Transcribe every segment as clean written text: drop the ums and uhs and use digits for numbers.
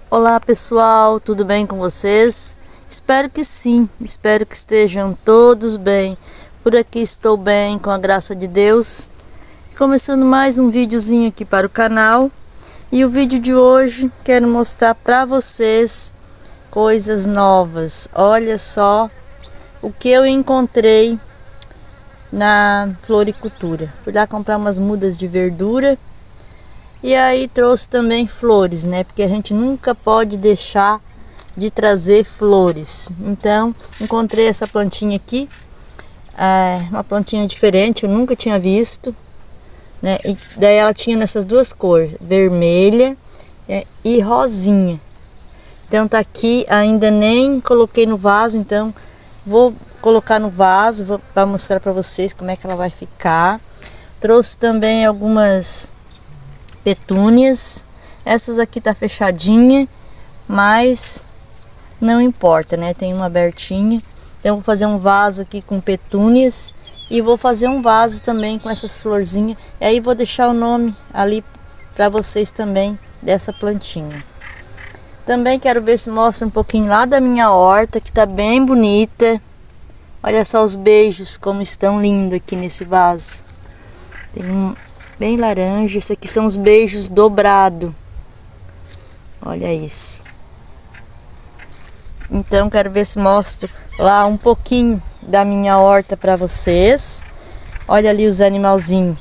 Olá pessoal, tudo bem com vocês? Espero que sim, espero que estejam todos bem. Por aqui estou bem, com a graça de Deus. Começando mais um videozinho aqui para o canal. E o vídeo de hoje quero mostrar para vocês coisas novas. Olha só o que eu encontrei na floricultura. Fui lá comprar umas mudas de verdura. E aí trouxe também flores, né? Porque a gente nunca pode deixar de trazer flores. Então, encontrei essa plantinha aqui. Uma plantinha diferente, eu nunca tinha visto, né? E daí ela tinha nessas duas cores, vermelha e rosinha. Então tá aqui, ainda nem coloquei no vaso, então vou colocar no vaso para mostrar para vocês como é que ela vai ficar. Trouxe também algumas petúnias. Essas aqui tá fechadinha, mas não importa, né? Tem uma abertinha. Então vou fazer um vaso aqui com petúnias e vou fazer um vaso também com essas florzinhas. E aí vou deixar o nome ali para vocês também dessa plantinha. Também quero ver se mostra um pouquinho lá da minha horta, que tá bem bonita. Olha só os beijos como estão lindos aqui nesse vaso. Tem um bem laranja. Esse aqui são os beijos dobrados. Olha isso. Então quero ver se mostro lá um pouquinho da minha horta para vocês. Olha ali os animalzinhos.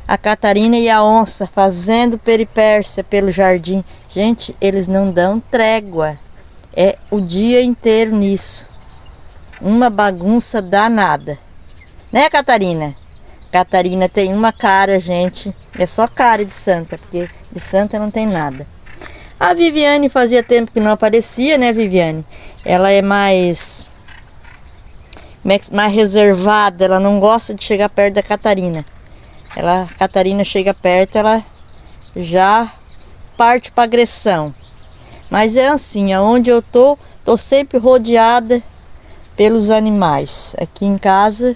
A Catarina e a onça fazendo peripécia pelo jardim. Gente, eles não dão trégua. É o dia inteiro nisso. Uma bagunça danada. Né, Catarina? Catarina tem uma cara, gente, é só cara de santa, porque de santa não tem nada. A Viviane fazia tempo que não aparecia, né, Viviane? Ela é mais reservada, ela não gosta de chegar perto da Catarina. A Catarina chega perto, ela já parte para agressão. Mas é assim, aonde eu tô sempre rodeada pelos animais. Aqui em casa,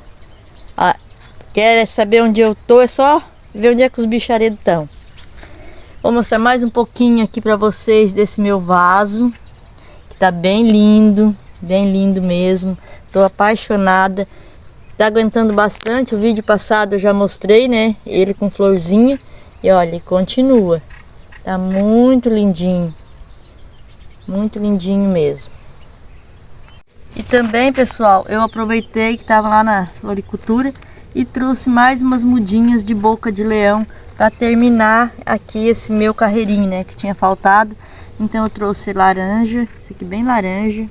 quer saber onde eu tô, é só ver onde é que os bicharedos estão. Vou mostrar mais um pouquinho aqui para vocês desse meu vaso, que tá bem lindo mesmo. Tô apaixonada, tá aguentando bastante. O vídeo passado eu já mostrei, né, ele com florzinha. E olha, continua, tá muito lindinho mesmo. E também, pessoal, eu aproveitei que tava lá na floricultura e trouxe mais umas mudinhas de boca de leão para terminar aqui esse meu carreirinho, né, que tinha faltado. Então eu trouxe laranja, esse aqui bem laranja.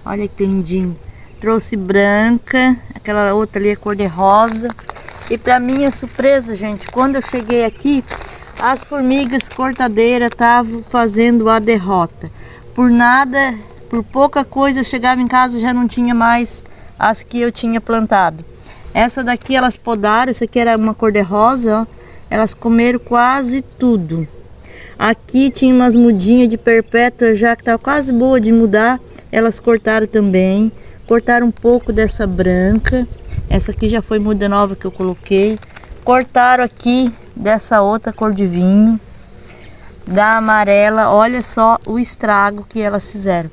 Olha que lindinho. Trouxe branca, aquela outra ali é cor de rosa. E para minha surpresa, gente, quando eu cheguei aqui, as formigas cortadeiras estavam fazendo a derrota. Por nada, por pouca coisa eu chegava em casa e já não tinha mais as que eu tinha plantado. Essa daqui elas podaram, essa aqui era uma cor de rosa, ó. Elas comeram quase tudo. Aqui tinha umas mudinhas de perpétua já que estava quase boa de mudar. Elas cortaram também. Cortaram um pouco dessa branca. Essa aqui já foi muda nova que eu coloquei. Cortaram aqui dessa outra cor de vinho. Da amarela, olha só o estrago que elas fizeram.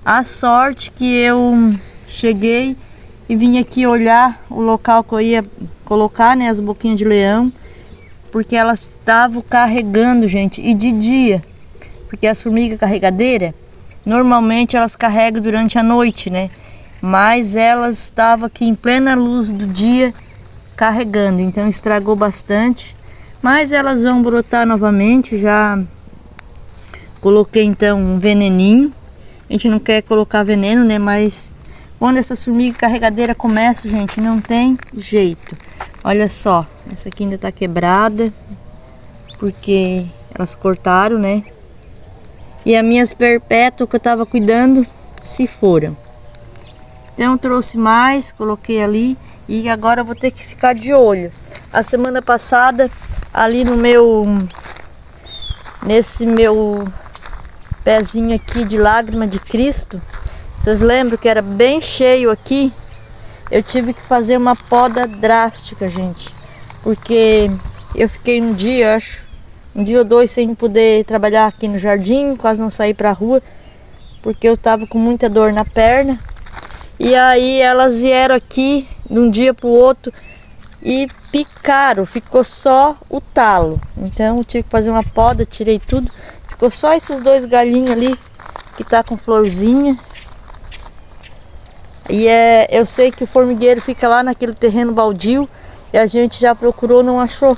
A sorte que eu cheguei e vim aqui olhar o local que eu ia colocar, né, as boquinhas de leão, porque elas estavam carregando, gente, e de dia, porque as formigas carregadeiras, normalmente elas carregam durante a noite, né, mas elas estavam aqui em plena luz do dia carregando, então estragou bastante, mas elas vão brotar novamente. Já coloquei então um veneninho, a gente não quer colocar veneno, né, mas quando essas formigas carregadeiras começam, gente, não tem jeito. Olha só, essa aqui ainda tá quebrada, porque elas cortaram, né? E as minhas perpétuas que eu tava cuidando se foram. Então eu trouxe mais, coloquei ali e agora eu vou ter que ficar de olho. A semana passada, ali no nesse meu pezinho aqui de lágrima de Cristo, vocês lembram que era bem cheio aqui? Eu tive que fazer uma poda drástica, gente, porque eu fiquei um dia, acho, um dia ou dois sem poder trabalhar aqui no jardim, quase não saí pra rua, porque eu tava com muita dor na perna. E aí elas vieram aqui de um dia pro outro e picaram, ficou só o talo. Então eu tive que fazer uma poda, tirei tudo. Ficou só esses dois galinhos ali que tá com florzinha. E eu sei que o formigueiro fica lá naquele terreno baldio e a gente já procurou, não achou.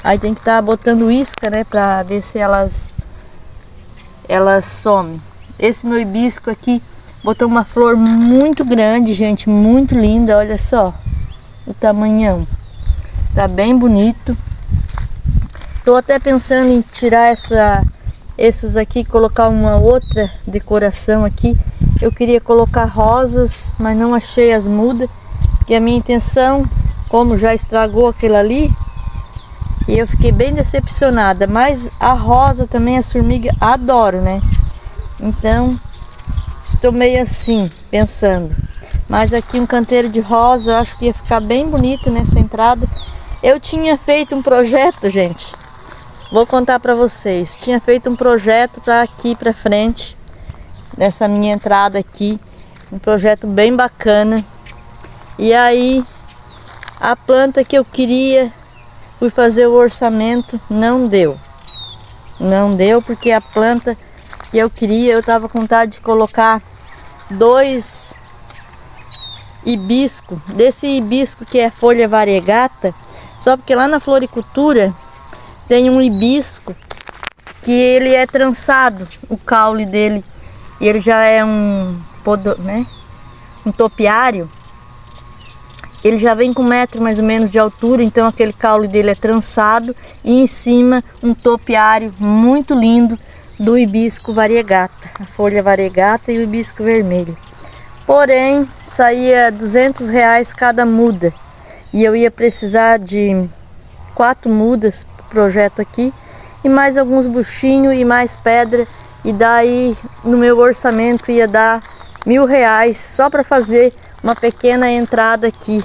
Aí tem que estar botando isca, né, pra ver se elas somem. Esse meu hibisco aqui botou uma flor muito grande, gente, muito linda, olha só o tamanhão. Tá bem bonito. Tô até pensando em tirar esses aqui e colocar uma outra decoração aqui. Eu queria colocar rosas, mas não achei as mudas. E a minha intenção, como já estragou aquele ali, e eu fiquei bem decepcionada. Mas a rosa também, as formigas adoram, né? Então, tô meio assim, pensando. Mas aqui um canteiro de rosa, acho que ia ficar bem bonito nessa entrada. Eu tinha feito um projeto, gente. Vou contar pra vocês. Tinha feito um projeto para aqui pra frente, nessa minha entrada aqui. Um projeto bem bacana. E aí, a planta que eu queria, fui fazer o orçamento, não deu. Não deu porque a planta que eu queria, eu tava com vontade de colocar 2 hibisco, desse hibisco que é folha variegata, só porque lá na floricultura tem um hibisco que ele é trançado, o caule dele, e ele já é um topiário. Ele já vem com 1 metro mais ou menos de altura, então aquele caule dele é trançado e em cima um topiário muito lindo do hibisco variegata, a folha variegata e o hibisco vermelho. Porém, saía R$200 cada muda e eu ia precisar de 4 mudas pro projeto aqui e mais alguns buchinhos e mais pedra, e daí no meu orçamento ia dar R$1.000 só para fazer uma pequena entrada aqui.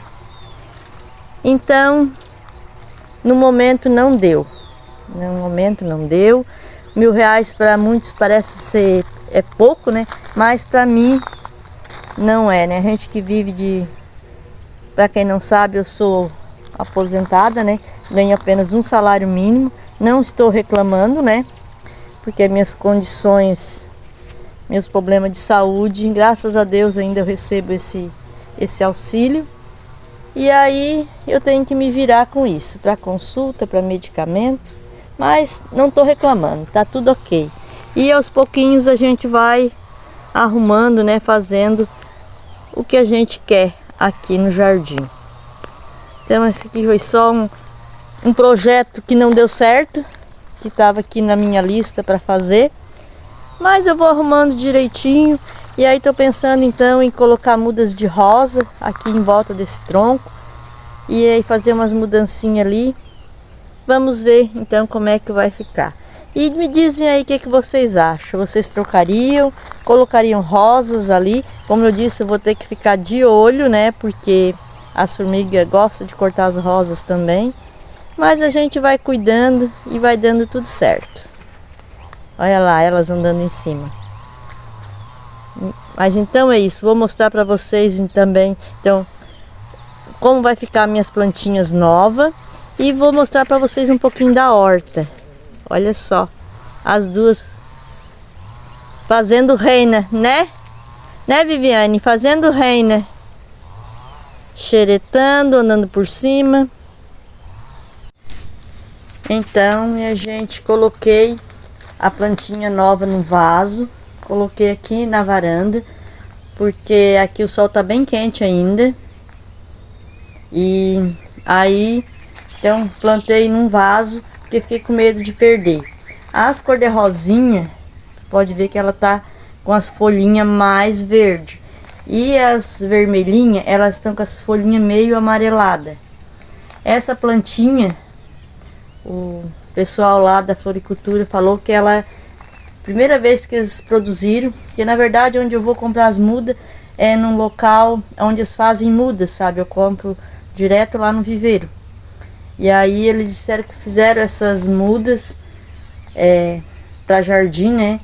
Então, no momento não deu. No momento não deu. R$1.000 para muitos parece ser pouco, né? Mas para mim não é, né? A gente que vive de... Para quem não sabe, eu sou aposentada, né? Ganho apenas um salário mínimo. Não estou reclamando, né? Porque minhas condições, meus problemas de saúde, graças a Deus ainda eu recebo esse auxílio. E aí eu tenho que me virar com isso, para consulta, para medicamento, mas não estou reclamando, tá tudo ok. E aos pouquinhos a gente vai arrumando, né, fazendo o que a gente quer aqui no jardim. Então esse aqui foi só um projeto que não deu certo, que estava aqui na minha lista para fazer, mas eu vou arrumando direitinho. E aí tô pensando então em colocar mudas de rosa aqui em volta desse tronco e aí fazer umas mudancinhas ali. Vamos ver então como é que vai ficar. E me dizem aí o que vocês acham. Vocês trocariam, colocariam rosas ali? Como eu disse, eu vou ter que ficar de olho, né? Porque as formigas gostam de cortar as rosas também. Mas a gente vai cuidando e vai dando tudo certo. Olha lá, elas andando em cima. Mas então é isso, vou mostrar para vocês também, então, como vai ficar minhas plantinhas novas. E vou mostrar para vocês um pouquinho da horta. Olha só, as duas fazendo reina, né? Né, Viviane? Fazendo reina. Xeretando, andando por cima. Então, minha gente, coloquei a plantinha nova no vaso. Coloquei aqui na varanda, porque aqui o sol tá bem quente ainda. E aí, então, plantei num vaso, porque fiquei com medo de perder. As cor-de-rosinha, pode ver que ela tá com as folhinhas mais verde. E as vermelhinhas, elas estão com as folhinhas meio amarelada. Essa plantinha, o pessoal lá da floricultura falou que ela... Primeira vez que eles produziram, que na verdade onde eu vou comprar as mudas é num local onde eles fazem mudas, sabe? Eu compro direto lá no viveiro. E aí eles disseram que fizeram essas mudas para jardim, né?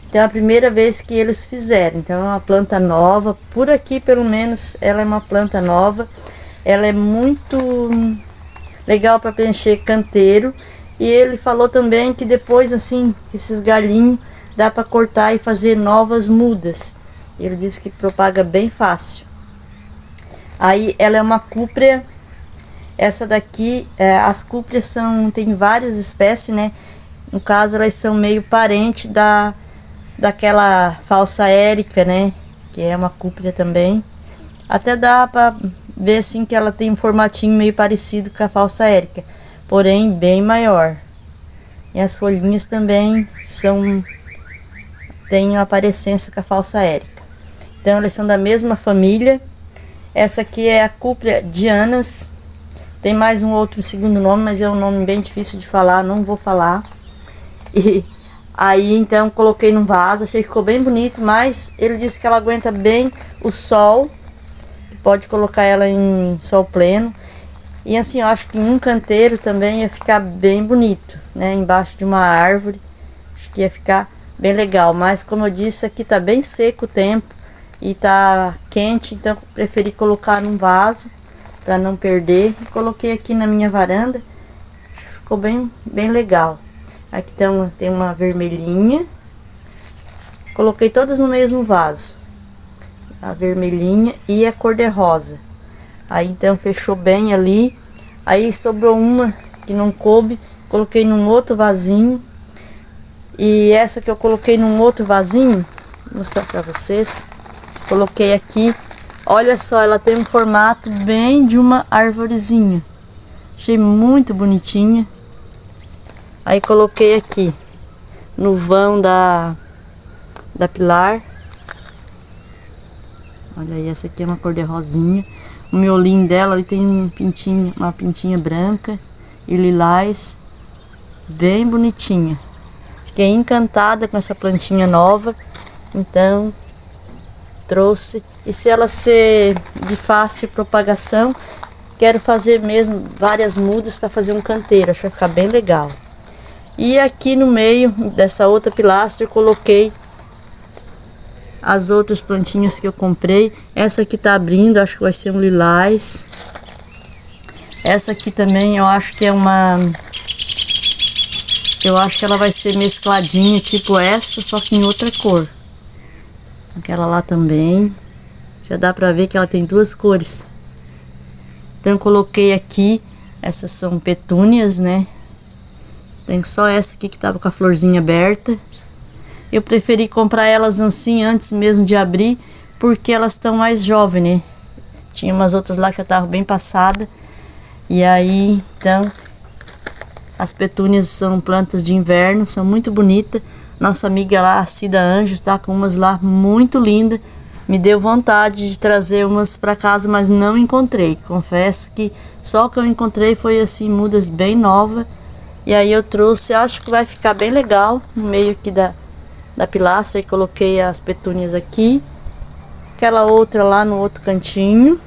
Então é a primeira vez que eles fizeram. Então é uma planta nova, por aqui pelo menos ela é uma planta nova. Ela é muito legal para preencher canteiro. E ele falou também que depois, assim, esses galhinhos dá para cortar e fazer novas mudas. Ele disse que propaga bem fácil. Aí ela é uma cúprea. Essa daqui, as cúpreas tem várias espécies, né? No caso, elas são meio parente daquela falsa érica, né? Que é uma cúprea também. Até dá para ver assim que ela tem um formatinho meio parecido com a falsa érica, porém bem maior. E as folhinhas também têm uma parecência com a falsa érica. Então elas são da mesma família. Essa aqui é a cúprea Dianas. Tem mais um outro segundo nome, mas é um nome bem difícil de falar, não vou falar. E aí então coloquei num vaso, achei que ficou bem bonito, mas ele disse que ela aguenta bem o sol. Pode colocar ela em sol pleno. E assim, eu acho que em um canteiro também ia ficar bem bonito, né? Embaixo de uma árvore. Acho que ia ficar bem legal. Mas como eu disse, aqui tá bem seco o tempo e tá quente, então eu preferi colocar num vaso para não perder. Coloquei aqui na minha varanda. Ficou bem legal. Aqui tem uma vermelhinha. Coloquei todas no mesmo vaso. A vermelhinha e a cor-de-rosa. Aí então fechou bem ali. Aí sobrou uma que não coube, coloquei num outro vasinho. E essa que eu coloquei num outro vasinho, vou mostrar pra vocês. Coloquei aqui. Olha só, ela tem um formato bem de uma arvorezinha. Achei muito bonitinha. Aí coloquei aqui no vão da pilar. Olha aí, essa aqui é uma cor de rosinha. O miolinho dela ali tem uma pintinha branca e lilás. Bem bonitinha. Fiquei encantada com essa plantinha nova. Então, trouxe. E se ela ser de fácil propagação, quero fazer mesmo várias mudas para fazer um canteiro. Acho que vai ficar bem legal. E aqui no meio dessa outra pilastra eu coloquei as outras plantinhas que eu comprei. Essa aqui tá abrindo, acho que vai ser um lilás. Essa aqui também eu acho que é eu acho que ela vai ser mescladinha, tipo esta, só que em outra cor. Aquela lá também. Já dá pra ver que ela tem duas cores. Então eu coloquei aqui, essas são petúnias, né? Tem só essa aqui que tava com a florzinha aberta. Eu preferi comprar elas assim antes mesmo de abrir, porque elas estão mais jovens, né? Tinha umas outras lá que já estavam bem passadas. E aí, então, as petúnias são plantas de inverno, são muito bonitas. Nossa amiga lá, a Cida Anjos, tá com umas lá muito lindas. Me deu vontade de trazer umas para casa, mas não encontrei. Confesso que só o que eu encontrei foi assim, mudas bem novas. E aí eu trouxe, acho que vai ficar bem legal no meio aqui da pilastra. E coloquei as petúnias aqui, aquela outra lá no outro cantinho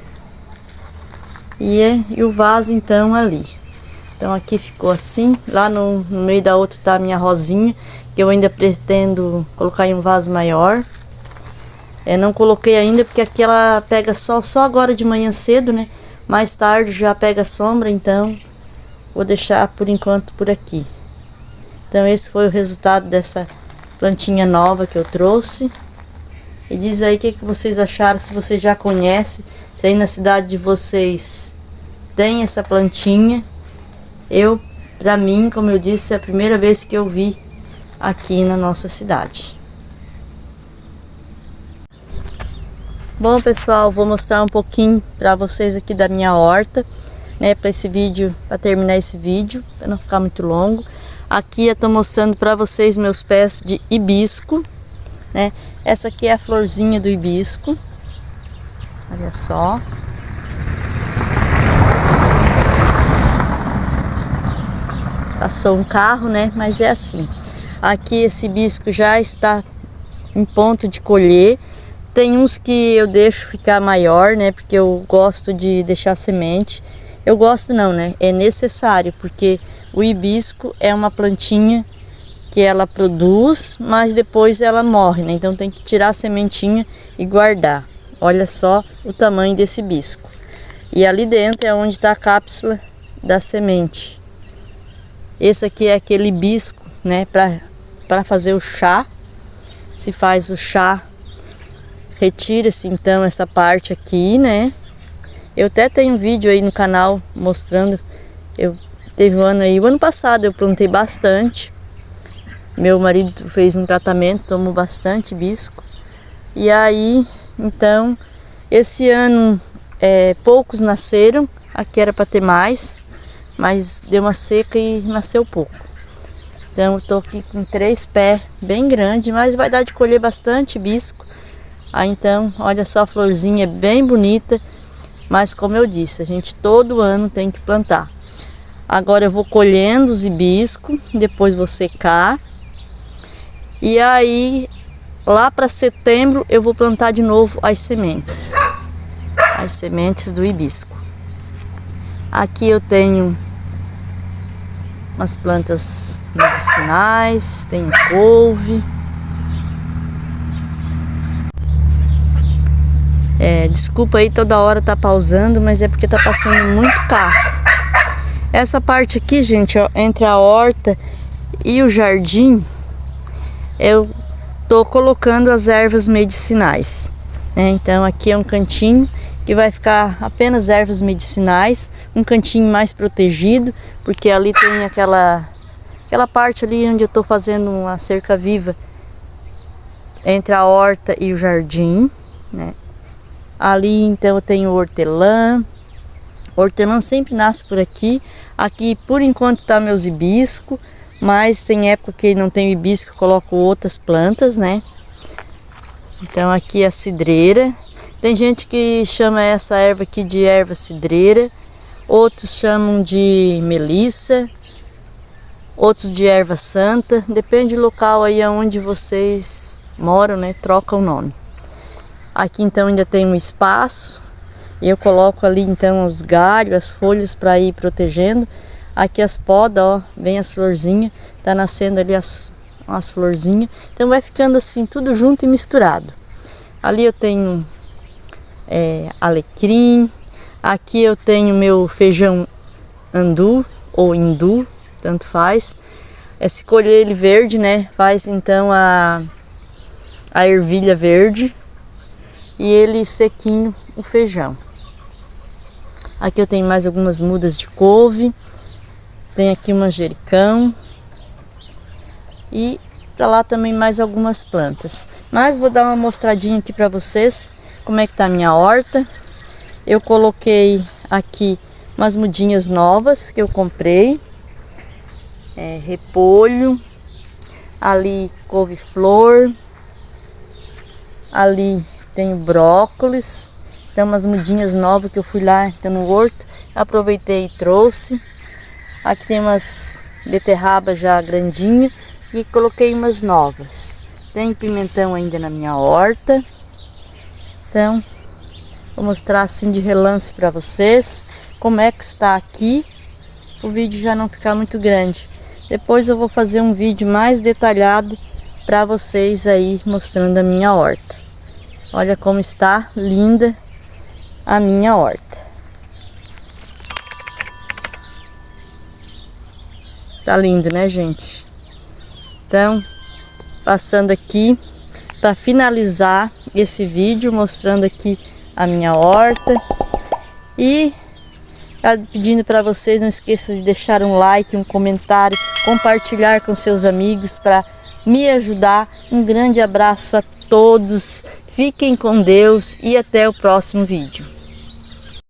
e o vaso então ali. Então aqui ficou assim. Lá no meio da outra tá a minha rosinha, que eu ainda pretendo colocar em um vaso maior. Não coloquei ainda porque aqui ela pega sol só agora de manhã cedo, né? Mais tarde já pega sombra, então vou deixar por enquanto por aqui. Então esse foi o resultado dessa plantinha nova que eu trouxe. E diz aí o que vocês acharam, se vocês já conhecem, se aí na cidade de vocês tem essa plantinha. Pra mim, como eu disse, é a primeira vez que eu vi aqui na nossa cidade. Bom, pessoal, vou mostrar um pouquinho para vocês aqui da minha horta, né, para terminar esse vídeo, para não ficar muito longo. Aqui eu tô mostrando para vocês meus pés de hibisco, né? Essa aqui é a florzinha do hibisco. Olha só. Passou um carro, né? Mas é assim. Aqui esse hibisco já está em ponto de colher. Tem uns que eu deixo ficar maior, né? Porque eu gosto de deixar semente. Eu gosto não, né? É necessário, porque o hibisco é uma plantinha que ela produz, mas depois ela morre, né? Então tem que tirar a sementinha e guardar. Olha só o tamanho desse hibisco. E ali dentro é onde está a cápsula da semente. Esse aqui é aquele hibisco, né? Para fazer o chá. Se faz o chá, retira-se então essa parte aqui, né? Eu até tenho um vídeo aí no canal mostrando. Teve um ano aí, o ano passado eu plantei bastante. Meu marido fez um tratamento, tomou bastante hibisco. E aí, então, esse ano poucos nasceram. Aqui era para ter mais, mas deu uma seca e nasceu pouco. Então eu tô aqui com 3 pés bem grandes, mas vai dar de colher bastante hibisco. Aí então, olha só, a florzinha é bem bonita. Mas como eu disse, a gente todo ano tem que plantar. Agora eu vou colhendo os hibiscos, depois vou secar. E aí, lá para setembro, eu vou plantar de novo as sementes. As sementes do hibisco. Aqui eu tenho umas plantas medicinais, tenho couve. Desculpa aí, toda hora tá pausando, mas é porque tá passando muito carro. Essa parte aqui, gente, ó, entre a horta e o jardim, eu tô colocando as ervas medicinais, né? Então aqui é um cantinho que vai ficar apenas ervas medicinais, um cantinho mais protegido, porque ali tem aquela parte ali onde eu tô fazendo uma cerca viva entre a horta e o jardim, né? Ali então eu tenho hortelã. Hortelã sempre nasce por aqui. Aqui por enquanto tá meus hibisco, mas tem época que não tem hibisco, eu coloco outras plantas, né? Então aqui é a cidreira. Tem gente que chama essa erva aqui de erva cidreira, outros chamam de melissa, outros de erva santa, depende do local aí onde vocês moram, né? Troca o nome. Aqui então ainda tem um espaço. Eu coloco ali então os galhos, as folhas para ir protegendo. Aqui as podas, ó, vem as florzinhas, tá nascendo ali as florzinhas. Então vai ficando assim tudo junto e misturado. Ali eu tenho alecrim. Aqui eu tenho meu feijão andu ou hindu, tanto faz. Se colher ele verde, né, faz então a ervilha verde. E ele sequinho o feijão. Aqui eu tenho mais algumas mudas de couve. Tem aqui um manjericão. E para lá também mais algumas plantas. Mas vou dar uma mostradinha aqui para vocês como é que tá a minha horta. Eu coloquei aqui umas mudinhas novas que eu comprei. Repolho. Ali couve-flor. Ali tenho brócolis. Tem umas mudinhas novas que eu fui lá então, no horto. Aproveitei e trouxe. Aqui tem umas beterraba já grandinha. E coloquei umas novas. Tem pimentão ainda na minha horta. Então, vou mostrar assim de relance para vocês como é que está aqui. O vídeo já não ficar muito grande. Depois eu vou fazer um vídeo mais detalhado para vocês aí mostrando a minha horta. Olha como está linda a minha horta. Tá lindo, né, gente? Então, passando aqui para finalizar esse vídeo, mostrando aqui a minha horta. E pedindo para vocês, não esqueçam de deixar um like, um comentário, compartilhar com seus amigos para me ajudar. Um grande abraço a todos. Fiquem com Deus e até o próximo vídeo.